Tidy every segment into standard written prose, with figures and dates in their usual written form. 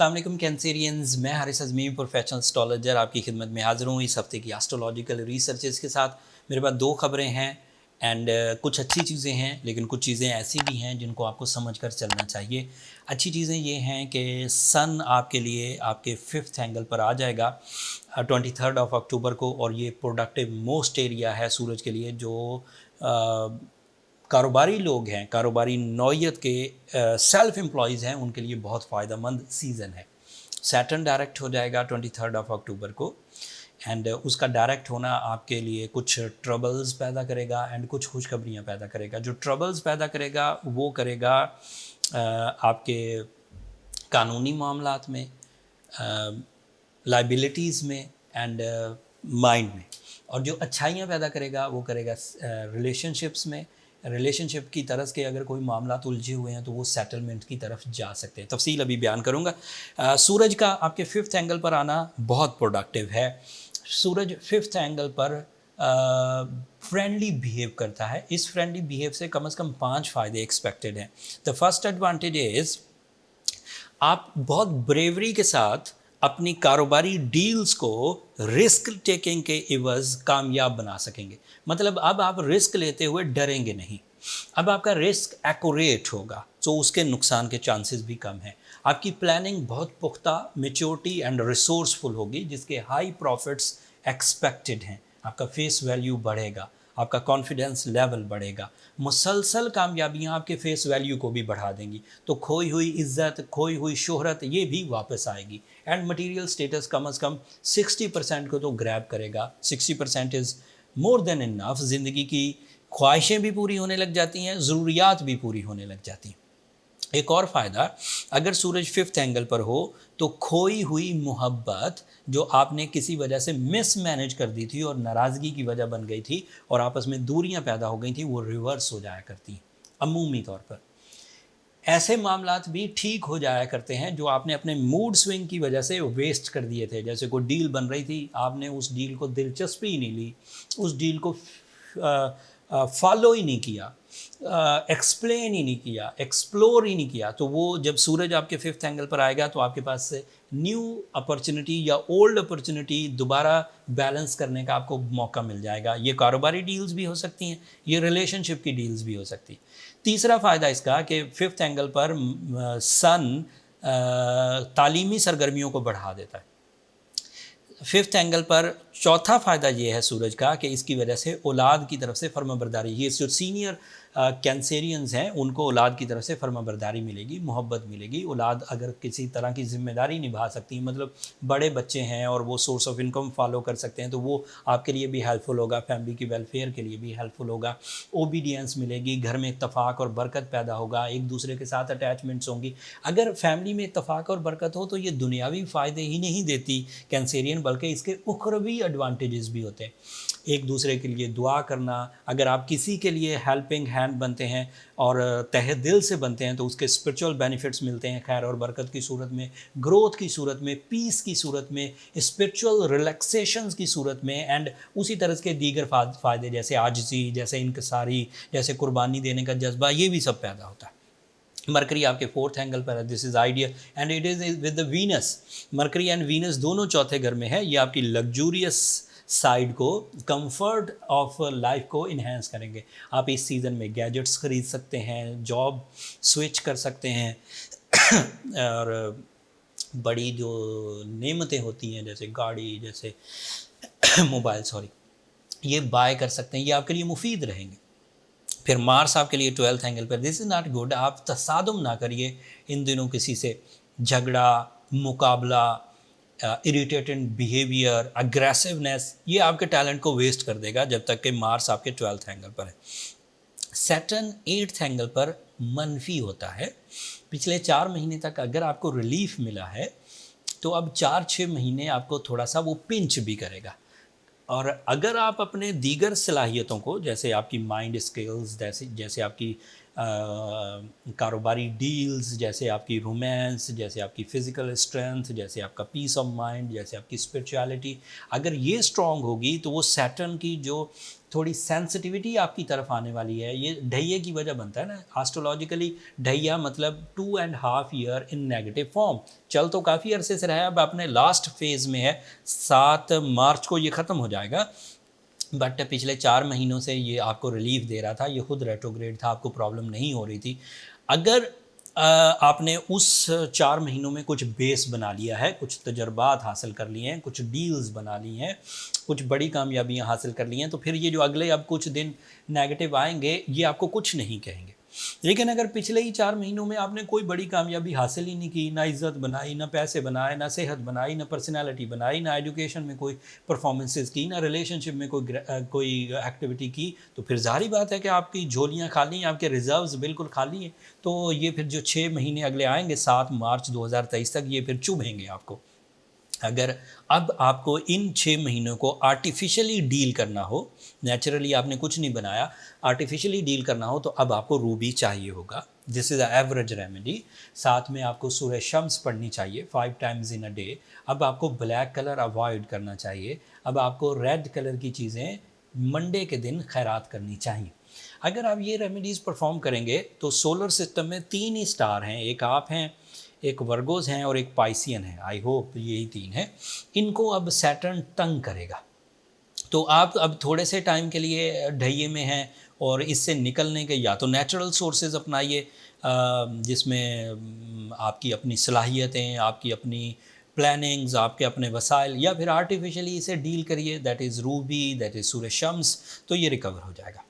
अस्सलाम वालेकुम कैंसेरियंस, मैं हारिस अज़मी प्रोफेशनल एस्ट्रोलॉजर आपकी खिदमत में हाज़िर हूँ इस हफ़्ते की एस्ट्रोलॉजिकल रिसर्चेस के साथ। मेरे पास दो ख़बरें हैं एंड कुछ अच्छी चीज़ें हैं, लेकिन कुछ चीज़ें ऐसी भी हैं जिनको आपको समझ कर चलना चाहिए। अच्छी चीज़ें ये हैं कि सन आपके लिए आपके 5th एंगल पर आ जाएगा 23 अक्टूबर को, और ये प्रोडक्टिव मोस्ट एरिया है सूरज के लिए। जो कारोबारी लोग हैं, कारोबारी नौयत के सेल्फ एम्प्लॉयज़ हैं, उनके लिए बहुत फ़ायदेमंद सीज़न है। सैटर्न डायरेक्ट हो जाएगा 23 अक्टूबर को, एंड उसका डायरेक्ट होना आपके लिए कुछ ट्रबल्स पैदा करेगा एंड कुछ खुशखबरियाँ पैदा करेगा। जो ट्रबल्स पैदा करेगा वो करेगा आपके कानूनी मामलात में, लाइबिलिटीज़ में एंड माइंड में। और जो अच्छाइयाँ पैदा करेगा वो करेगा रिलेशनशिप्स में। रिलेशनशिप की तरफ के अगर कोई मामला उलझे हुए हैं तो वो सेटलमेंट की तरफ जा सकते हैं। तफसील अभी बयान करूँगा। सूरज का आपके 5th एंगल पर आना बहुत प्रोडक्टिव है। सूरज 5th एंगल पर फ्रेंडली बिहेव करता है। इस फ्रेंडली बिहेव से कम 5 फ़ायदे एक्सपेक्टेड हैं। द फर्स्ट एडवांटेज इज़ आप बहुत ब्रेवरी के साथ अपनी कारोबारी डील्स को रिस्क टेकिंग के इवज़ कामयाब बना सकेंगे। मतलब अब आप रिस्क लेते हुए डरेंगे नहीं। अब आपका रिस्क एक्यूरेट होगा, तो उसके नुकसान के चांसेस भी कम हैं। आपकी प्लानिंग बहुत पुख्ता, मैच्योरिटी एंड रिसोर्सफुल होगी, जिसके हाई प्रॉफिट्स एक्सपेक्टेड हैं। आपका फेस वैल्यू बढ़ेगा, आपका कॉन्फिडेंस लेवल बढ़ेगा। मुसलसल कामयाबियाँ आपके फेस वैल्यू को भी बढ़ा देंगी, तो खोई हुई इज़्ज़त, खोई हुई शोहरत, ये भी वापस आएगी। एंड मटेरियल स्टेटस कम 60% को तो ग्रैब करेगा। 60% इज़ मोर देन इनफ। ज़िंदगी की ख्वाहिशें भी पूरी होने लग जाती हैं, ज़रूरियात भी पूरी होने लग जाती हैं। एक और फ़ायदा, अगर सूरज 5th एंगल पर हो तो खोई हुई मोहब्बत जो आपने किसी वजह से मिस मैनेज कर दी थी और नाराज़गी की वजह बन गई थी और आपस में दूरियां पैदा हो गई थी, वो रिवर्स हो जाया करती हैं अमूमी तौर पर। ऐसे मामलात भी ठीक हो जाया करते हैं जो आपने अपने मूड स्विंग की वजह से वेस्ट कर दिए थे। जैसे कोई डील बन रही थी, आपने उस डील को दिलचस्पी ही नहीं ली, उस डील को फॉलो ही नहीं किया, एक्सप्लेन ही नहीं किया, एक्सप्लोर ही नहीं किया, तो वो जब सूरज आपके 5th एंगल पर आएगा तो आपके पास से न्यू अपॉर्चुनिटी या ओल्ड अपॉर्चुनिटी दोबारा बैलेंस करने का आपको मौका मिल जाएगा। ये कारोबारी डील्स भी हो सकती हैं, ये रिलेशनशिप की डील्स भी हो सकती हैं। तीसरा फ़ायदा इसका कि 5th एंगल पर सन तालीमी सरगर्मियों को बढ़ा देता है। 5th एंगल पर चौथा फ़ायदा ये है सूरज का कि इसकी वजह से औलाद की तरफ से फर्माबरदारी, ये जो सीनियर कैंसेरियंस हैं उनको औलाद की तरफ से फर्माबरदारी मिलेगी, मोहब्बत मिलेगी। औलाद अगर किसी तरह की ज़िम्मेदारी निभा सकती, मतलब बड़े बच्चे हैं और वो सोर्स ऑफ इनकम फॉलो कर सकते हैं, तो वो आपके लिए भी हेल्पफुल होगा, फैमिली की वेलफेयर के लिए भी हेल्पफुल होगा। ओबीडियंस मिलेगी, घर में इत्तफाक और बरकत पैदा होगा, एक दूसरे के साथ अटैचमेंट्स होंगी। अगर फैमिली में इत्तफाक और बरकत हो तो ये दुनियावी फ़ायदे ही नहीं देती कैंसेरियन, बल्कि इसके उखरवी एडवांटेजेस भी होते हैं। एक दूसरे के लिए दुआ करना, अगर आप किसी के लिए हेल्पिंग हैंड बनते हैं और तहे दिल से बनते हैं तो उसके स्पिरिचुअल बेनिफिट्स मिलते हैं, खैर और बरकत की सूरत में, ग्रोथ की सूरत में, पीस की सूरत में, स्पिरिचुअल रिलैक्सेशंस की सूरत में, एंड उसी तरह के दीगर फ़ायदे जैसे आजिज़ी, जैसे इनकसारी, जैसे कुर्बानी देने का जज्बा, ये भी सब पैदा होता है। मरकरी आपके 4th एंगल पर है, this is idea and it is with the Venus. Mercury and Venus दोनों चौथे घर में है। ये आपकी लग्जूरियस साइड को, कंफर्ट ऑफ लाइफ को इन्हेंस करेंगे। आप इस सीज़न में गैजेट्स ख़रीद सकते हैं, जॉब स्विच कर सकते हैं और बड़ी जो नेमतें होती हैं जैसे गाड़ी, जैसे मोबाइल, ये बाय कर सकते हैं, ये आपके लिए मुफीद रहेंगे। फिर मार्स आपके लिए 12th एंगल पर, दिस इज़ नॉट गुड। आप तसादुम ना करिए इन दिनों किसी से, झगड़ा, मुकाबला, इरिटेटेड बिहेवियर, अग्रेसिवनेस, ये आपके टैलेंट को वेस्ट कर देगा जब तक कि मार्स आपके 12th एंगल पर है। सैटर्न 8th एंगल पर मनफी होता है। पिछले 4 महीने तक अगर आपको रिलीफ मिला है तो अब 4-6 महीने आपको थोड़ा सा वो पिंच भी करेगा। और अगर आप अपने दीगर सलाहियतों को, जैसे आपकी माइंड स्किल्स, जैसे आपकी कारोबारी डील्स, जैसे आपकी रोमांस, जैसे आपकी फ़िज़िकल स्ट्रेंथ, जैसे आपका पीस ऑफ माइंड, जैसे आपकी स्पिरिचुअलिटी, अगर ये स्ट्रॉन्ग होगी तो वो सैटर्न की जो थोड़ी सेंसिटिविटी आपकी तरफ आने वाली है, ये ढैया की वजह बनता है ना। एस्ट्रोलॉजिकली ढैया मतलब 2.5 ईयर इन नेगेटिव फॉर्म, चल तो काफ़ी अरसे से रहा है, अब अपने लास्ट फेज़ में है, 7 मार्च को ये ख़त्म हो जाएगा। बट पिछले 4 महीनों से ये आपको रिलीफ दे रहा था, ये खुद रेट्रोग्रेड था, आपको प्रॉब्लम नहीं हो रही थी। अगर आपने उस 4 महीनों में कुछ बेस बना लिया है, कुछ तजर्बात हासिल कर लिए हैं, कुछ डील्स बना ली हैं, कुछ बड़ी कामयाबियां हासिल कर ली हैं, तो फिर ये जो अगले अब कुछ दिन नेगेटिव आएंगे ये आपको कुछ नहीं कहेंगे। लेकिन अगर पिछले ही 4 महीनों में आपने कोई बड़ी कामयाबी हासिल ही नहीं की, ना इज़्ज़त बनाई, ना पैसे बनाए, ना सेहत बनाई, ना पर्सनैलिटी बनाई, ना एजुकेशन में कोई परफॉर्मेंसेस की, ना रिलेशनशिप में कोई एक्टिविटी की, तो फिर ज़ाहिर बात है कि आपकी झोलियाँ खाली हैं, आपके रिजर्व्स बिल्कुल खाली हैं। तो ये फिर जो 6 महीने अगले आएंगे 7 मार्च 2023 तक, ये फिर चुभेंगे आपको। अगर अब आपको इन 6 महीनों को आर्टिफिशियली डील करना हो, नेचुरली आपने कुछ नहीं बनाया, आर्टिफिशियली डील करना हो, तो अब आपको रूबी चाहिए होगा। This is a average remedy. साथ में आपको सूरह शम्स पढ़नी चाहिए 5 टाइम्स इन अ डे। अब आपको ब्लैक कलर अवॉइड करना चाहिए। अब आपको रेड कलर की चीज़ें मंडे के दिन खैरात करनी चाहिए। अगर आप ये रेमेडीज़ परफॉर्म करेंगे तो सोलर सिस्टम में 3 ही स्टार हैं, एक आप हैं, एक वर्गोस हैं और एक पाइसियन है। आई होप यही 3 हैं। इनको अब सैटर्न तंग करेगा, तो आप अब थोड़े से टाइम के लिए ढैये में हैं और इससे निकलने के या तो नेचुरल सोर्सेज अपनाइए, जिसमें आपकी अपनी सलाहियतें, आपकी अपनी प्लानिंग्स, आपके अपने वसाइल, या फिर आर्टिफिशियली इसे डील करिए, that is Ruby, that is सूरह शम्स, तो ये रिकवर हो जाएगा।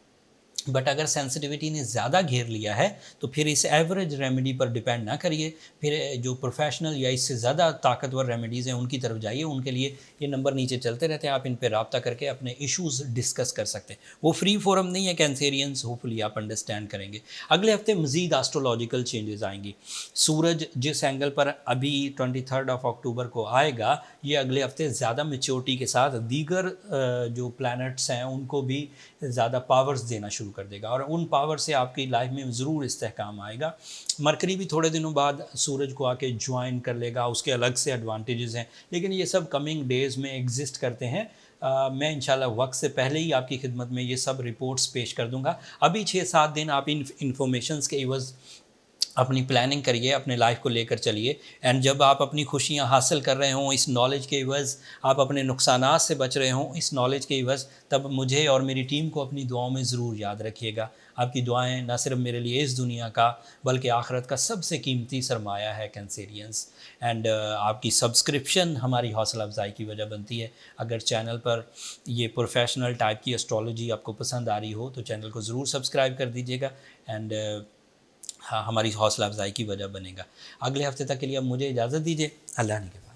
बट अगर सेंसिटिविटी ने ज़्यादा घेर लिया है तो फिर इस एवरेज रेमेडी पर डिपेंड ना करिए, फिर जो प्रोफेशनल या इससे ज़्यादा ताकतवर रेमेडीज़ हैं उनकी तरफ जाइए। उनके लिए ये नंबर नीचे चलते रहते हैं, आप इन पर रब्ता करके अपने इश्यूज़ डिस्कस कर सकते हैं। वो फ्री फोरम नहीं है कैंसेरियंस, होपफुली आप अंडरस्टैंड करेंगे। अगले हफ्ते मज़ीद एस्ट्रोलॉजिकल चेंजेस आएंगी। सूरज जिस एंगल पर अभी 23 अक्टूबर को आएगा, ये अगले हफ्ते ज़्यादा मेच्योरिटी के साथ दीगर जो प्लैनेट्स हैं उनको भी ज़्यादा पावर्स देना शुरू कर देगा, और उन पावर से आपकी लाइफ में ज़रूर इस्तेहकाम आएगा। मरकरी भी थोड़े दिनों बाद सूरज को आके ज्वाइन कर लेगा, उसके अलग से एडवांटेजेस हैं, लेकिन ये सब कमिंग डेज़ में एग्जिस्ट करते हैं। मैं इंशाल्लाह वक्त से पहले ही आपकी खिदमत में ये सब रिपोर्ट्स पेश कर दूंगा। अभी 6-7 दिन आप इन इन्फॉर्मेशंस के इवज़ अपनी प्लानिंग करिए, अपने लाइफ को लेकर चलिए, एंड जब आप अपनी खुशियाँ हासिल कर रहे हों इस नॉलेज के इवज़, आप अपने नुकसानात से बच रहे हों इस नॉलेज के इवज़, तब मुझे और मेरी टीम को अपनी दुआओं में ज़रूर याद रखिएगा। आपकी दुआएं न सिर्फ मेरे लिए इस दुनिया का बल्कि आखिरत का सबसे कीमती सरमाया है कैंसेरियंस। एंड आपकी सब्सक्रिप्शन हमारी हौसला अफजाई की वजह बनती है। अगर चैनल पर ये प्रोफेशनल टाइप की एस्ट्रोलॉजी आपको पसंद आ रही हो तो चैनल को ज़रूर सब्सक्राइब कर दीजिएगा, एंड हाँ, हमारी हौसला अफजाई की वजह बनेगा। अगले हफ्ते तक के लिए अब मुझे इजाज़त दीजिए। अल्लाह ने के बाद।